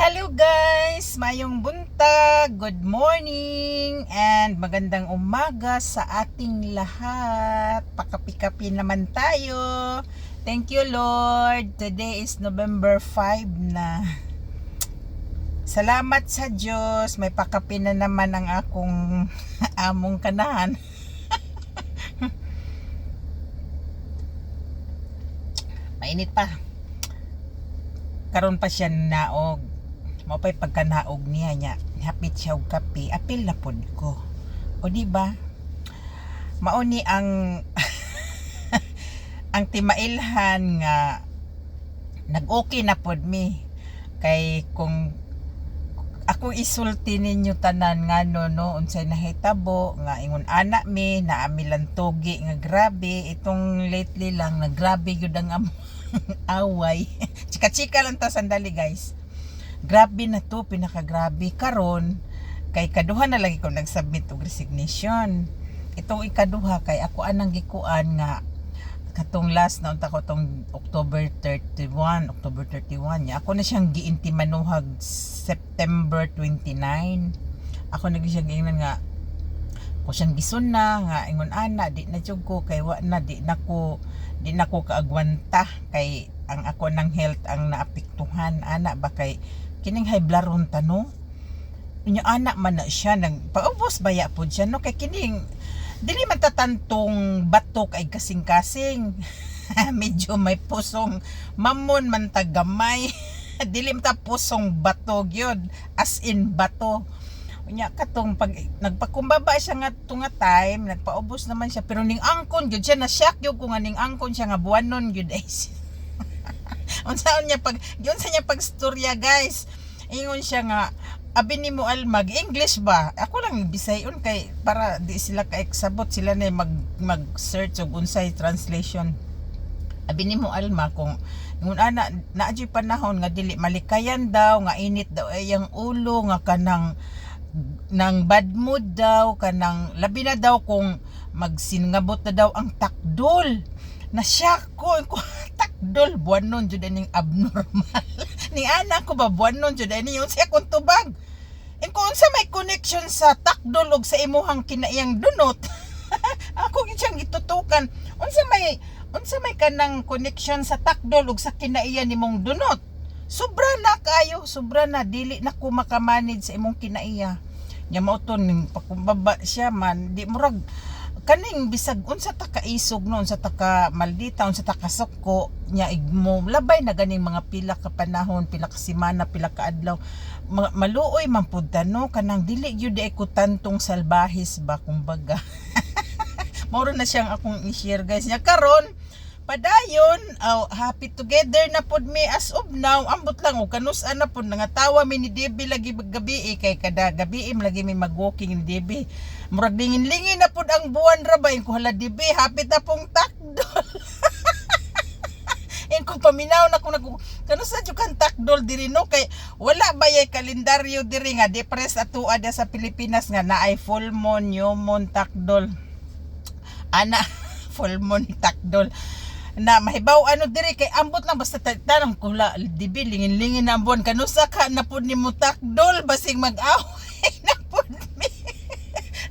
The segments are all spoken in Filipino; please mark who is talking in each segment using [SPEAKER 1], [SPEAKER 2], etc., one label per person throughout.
[SPEAKER 1] Hello guys! Mayong buntag, good morning, and magandang umaga sa ating lahat. Pakapi-kapi naman tayo. Thank you Lord. Today is November 5 na. Salamat sa Diyos. May pakapi na naman ang akong among kanahan. Mainit pa. Karon pa siya naog. Mapay pagkanaog niya hapit siya og kape, apil na pod ko. O di ba? Mauni ang ang timailhan nga nag-okay na pod mi. Kay kung ako isulti ninyo tanan nga no unsay nahitabo nga ingon ana mi na amilan togi nga grabe itong lately lang na grabe gyud ang away. Chika-chika lang ta sandali guys. Grabe na to, pinakagrabe karon kay kaduha na lagi ko nag-submit og resignation. Itong ikaduha kay ako anang gikuan nga katong last na unta ko tong October 31 nya ako na siyang giintimanuhag September 29. Ako na siyang giingnan nga ko siyang gisun na nga ingon ana di na jud ko kay wa na di na ko kaagwanta kay ang ako ng health ang naapektuhan ana ba kay kining high blood ron tano nya anak man na siya nagpaubos baya pud siya no kay kining dili man tatantong batok ay kasing-kasing medyo may pusong mamon man tagamay dili man ta pusong bato gyud as in bato nya katong pag nagpakumbaba siya nga tunga time nagpaubos naman siya pero ning angkon gyud siya na shock gyud ko nga ning angkon siya nga buwanon gyud ay unsaon niya pag storya guys ingon siya nga abi nimo almag English ba ako lang bisayon kay para di sila kaeksabot sila na mag search og unsay translation abi nimo alma kung ngun ana naadyo panahon nga dili malikayan daw nga init daw ay ang ulo nga kanang nang bad mood daw kanang labi na daw kung magsingabot na daw ang takdol na siya ko takdol buwanon jud aning abnormal ni anak ko ba buwanon jud ani yung siya kung tubag kung unsa may connection sa takdol ug sa imuhang kinaiyang dunot ako gyud siyang gitutukan unsa may kanang connection sa takdol ug sa kinaiya nimong dunot sobra na dili na ko makamanage sa imong kinaiya nya mao to ning pakumbaba siya man di murag kaning bisag unsa ta kaisog no unsa ta ka maldita unsa ta kasukko nya igmo labay na ganing mga pila ka panahon pila ka semana pila ka adlaw maluoy man pud no kanang dili gyud ay ko tantong salbahis ba kumbaga mao na siyang akong i-share guys nya karon padayon happy together na pod mi as of now ambot lang og kanus-an na pod nangatawa mi ni Debbie lagi gabi kay kada gabi lagi mi mag-walking ni Debbie murag lingin-lingin na pod ang buwan ra ba ko hala Debbie hapit na pong takdol ko paminaw na ko kanus sa jud kan takdol diri no kay wala bayay kalendaryo diri nga depress ato ada sa Pilipinas nga naay full moon new moon takdol ana full moon takdol na mahibaw diri kay ambot lang basta tanong ko la dibi lingin-lingin na ang buwan kanusa ka na pud nimo takdol basig mag-away na pud mi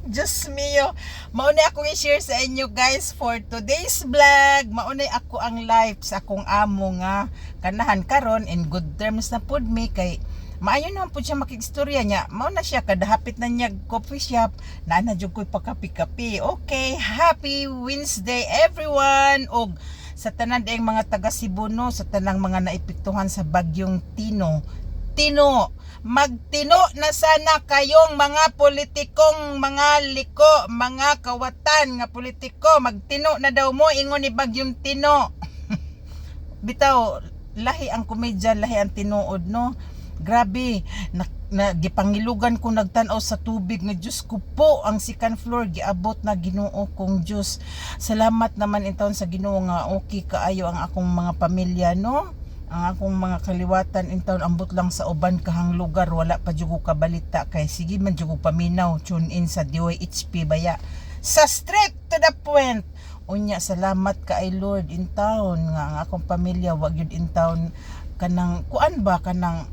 [SPEAKER 1] Diyos mio mao na akong i-share sa inyo guys for today's vlog mao na ako ang life sa akong amo nga kanahan karon in good terms na pud mi kay maayo naman po siya makigstorya niya mao na siya kada hapit na niya coffee shop na jud ko'y pakapi-kapi okay happy Wednesday everyone og sa tanan dayang mga taga Cebu no sa tanang mga naipektuhan sa bagyong Tino magtino na sana kayong mga politikong mga liko mga kawatan nga politiko magtino na daw mo ingon ni bagyong Tino bitaw lahi ang komedya lahi ang tinuod no grabe na gipangilugan ko nagtan-aw sa tubig nga Diyos ko po ang second floor giabot na Ginoo kong Diyos salamat naman intawon sa Ginoo nga okay kaayo ang akong mga pamilya no ang akong mga kaliwatan intawon ambot lang sa uban kahang lugar wala pa jud ko kabalita kay sige man jud ko paminaw tune in sa DYHP baya sa straight to the point unya salamat kay Lord intawon nga ang akong pamilya wag yun intawon kanang kuan ba kanang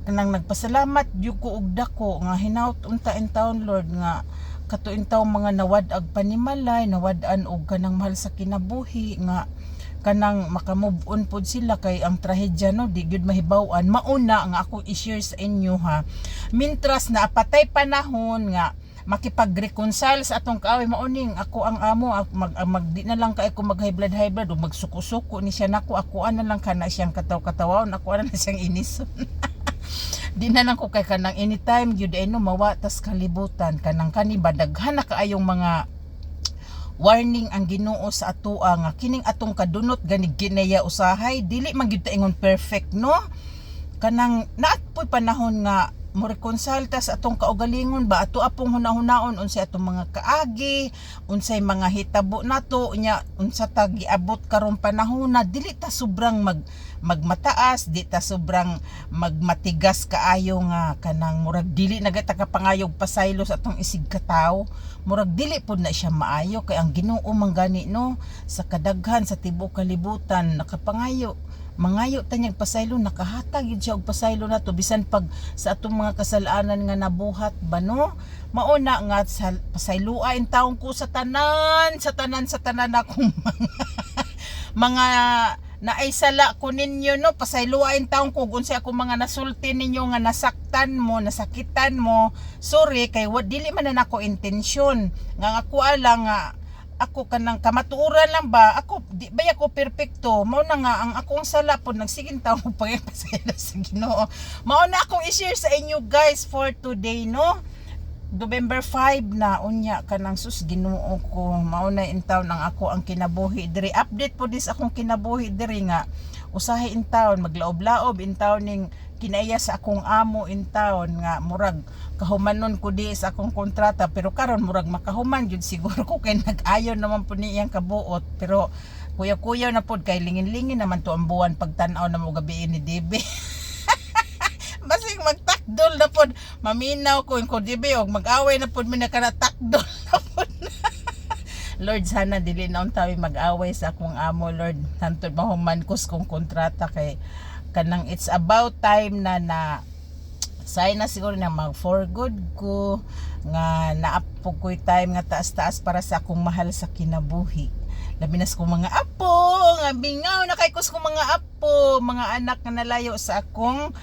[SPEAKER 1] kanang nagpasalamat gyud ko og dako nga hinaut unta in town Lord nga katuin taw mga nawad-ag panimalay, nawad-an og kanang mahal sa kinabuhi nga kanang makamove on pod sila kay ang trahedya no di gyud mahibaw-an. Mauna nga ako i-share sa inyo ha, mintras na apatay panahon nga makipag-reconcile sa atong kaaway, mauning ako ang amo di na lang kay ko mag high blood o magsuko-suko ni siya nako, ako ana lang kana siyang kataw-katawon, ako ana na siyang inison. Di na lang ko kay kanang anytime gyud no mawatas kalibutan kanang kaniba daghan na kaayong mga warning ang Ginoo sa atoa nga kining atong kadunot ganig ginaya usahay dili man gyud ta ingon perfect no, kanang naat po'y panahon nga mo reconcile ta sa atong kaugalingon ba, ato apong hunahunaon unsay atong mga kaagi, unsay mga hitabo nato nya, unsa ta giabot karong panahon na dili ta sobrang magmataas, di ta sobrang magmatigas kaayo nga kanang murag dili na ta kapangayog pasaylo sa atong isig katawo, murag dili pud na siya maayo kay ang Ginoo man gani no sa kadaghan sa tibuok kalibutan nakapangayo mangayo tanyag pasaylo, nakahatag yun siya og pasaylo na to bisan pag sa atong mga kasalanan nga nabuhat ba no. Mauna nga sa pasayloain taong ko sa tanan akong mga naaisala ko ninyo no, pasayloain taong ko unsay ako mga nasulti ninyo nga nasaktan mo, nasakitan mo, sorry kay dili man na ako intensyon nga ako alang nga ako kanang kamatuoran lang ba ako di ba ako perpekto, mao na nga ang akong sala pod nagsiging tawo pagpasaylo sa Ginoo. Mao na akong i-share sa inyo guys for today no, November 5 na unya kanang sus Ginoo ko, mao na in town ang ako ang kinabuhi diri, update po dis akong kinabuhi diri nga usahay in town, maglaob-laob in town ning kinaya sa akong amo in town nga murag kahumanon ko di sa akong kontrata, pero karon murag makahuman gyud siguro ko kay nag-ayon naman po niyang kabuot, pero kuya-kuya na pod kay lingin-lingin naman to ang buwan pagtan-aw na mo gabi ni Debe. Basig magtakdol na pod maminaw ko ko Debe og mag-away na pod mi na kana takdol na pod. Lord, sana dili na untawi mag-away sa akong amo Lord, hantod mahuman ko sa kong kontrata kay kanang it's about time na say na siguro na mag for good ko nga naapog ko'y time nga taas-taas para sa akong mahal sa kinabuhi. Labi na sa kong mga apo nga bingaw na kay ko sa kong mga apo, mga anak nga nalayo sa akong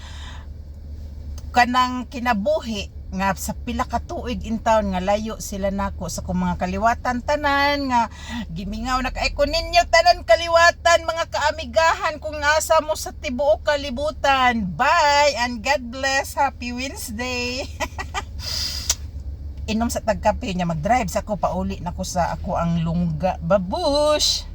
[SPEAKER 1] kanang kinabuhi nga sa pila ka tuig in town nga layo sila nako sa kong mga kaliwatan tanan nga gimingaw na kay ko ninyo tanan kaliwatan mga kaamigahan kung asa mo sa tibuok kalibutan. Bye and God bless. Happy Wednesday. Inom sa tagkape niya, mag-drive sa ako pauli na ko sa ako ang lungga. Babush.